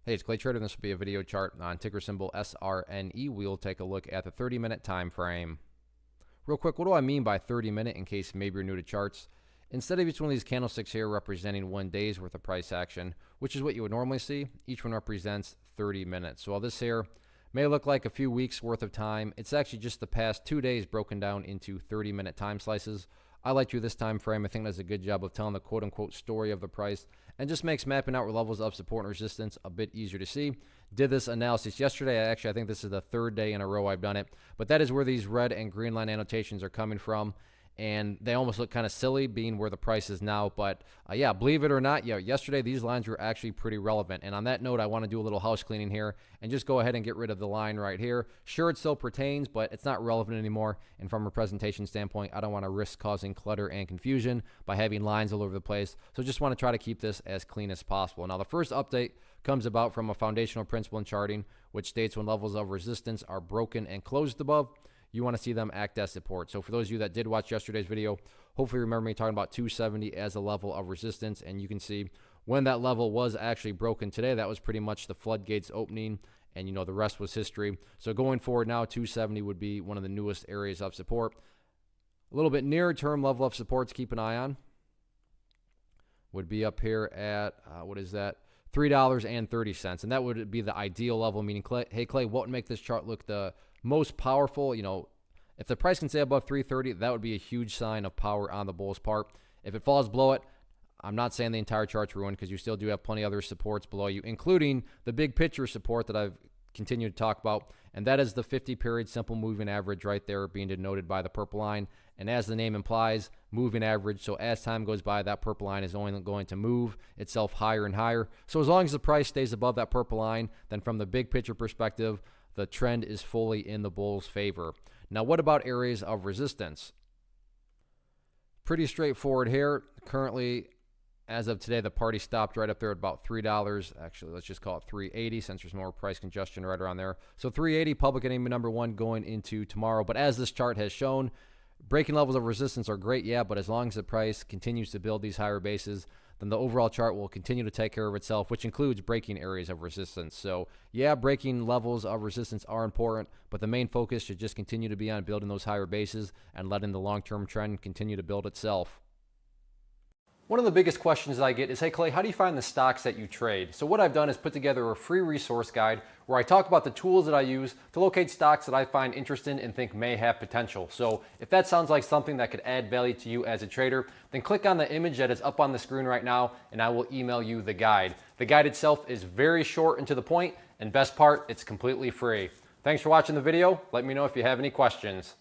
Hey, it's Clay Trader, and this will be a video chart on ticker symbol SRNE. We'll take a look at the 30-minute time frame. Real quick, what do I mean by 30-minute in case maybe you're new to charts? Instead of each one of these candlesticks here representing 1 day's worth of price action, which is what you would normally see, each one represents 30 minutes. So while this here may look like a few weeks worth of time, it's actually just the past 2 days broken down into 30-minute time slices. I like to this time frame. I think that's a good job of telling the quote-unquote story of the price and just makes mapping out levels of support and resistance a bit easier to see. Did this analysis yesterday. I think this is the 3rd day in a row I've done it, but that is where these red and green line annotations are coming from. And they almost look kind of silly being where the price is now. But yeah, believe it or not, yesterday these lines were actually pretty relevant. And on that note, I want to do a little house cleaning here and just go ahead and get rid of the line right here. Sure, it still pertains, but it's not relevant anymore. And from a presentation standpoint, I don't want to risk causing clutter and confusion by having lines all over the place. So just want to try to keep this as clean as possible. Now, the first update comes about from a foundational principle in charting, which states when levels of resistance are broken and closed above, you want to see them act as support. So for those of you that did watch yesterday's video, hopefully remember me talking about 270 as a level of resistance. And you can see when that level was actually broken today, that was pretty much the floodgates opening. And, the rest was history. So going forward now, 270 would be one of the newest areas of support. A little bit nearer term level of support to keep an eye on would be up here at, what is that? $3.30. And that would be the ideal level, meaning, hey, Clay, what would make this chart look the most powerful? If the price can stay above 330, that would be a huge sign of power on the bull's part. If it falls below it, I'm not saying the entire chart's ruined, because you still do have plenty of other supports below you, including the big picture support that I've continued to talk about, and that is the 50-period simple moving average right there being denoted by the purple line. And as the name implies, moving average. So as time goes by, that purple line is only going to move itself higher and higher. So as long as the price stays above that purple line, then from the big picture perspective, the trend is fully in the bull's favor. Now, what about areas of resistance? Pretty straightforward here. Currently, as of today, the party stopped right up there at about $3. Actually, let's just call it $3.80 since there's more price congestion right around there. So $3.80, public enemy number 1 going into tomorrow. But as this chart has shown, breaking levels of resistance are great, yeah, but as long as the price continues to build these higher bases, then the overall chart will continue to take care of itself, which includes breaking areas of resistance. So yeah, breaking levels of resistance are important, but the main focus should just continue to be on building those higher bases and letting the long-term trend continue to build itself. One of the biggest questions that I get is, hey Clay, how do you find the stocks that you trade? So what I've done is put together a free resource guide where I talk about the tools that I use to locate stocks that I find interesting and think may have potential. So if that sounds like something that could add value to you as a trader, then click on the image that is up on the screen right now and I will email you the guide. The guide itself is very short and to the point, and best part, it's completely free. Thanks for watching the video. Let me know if you have any questions.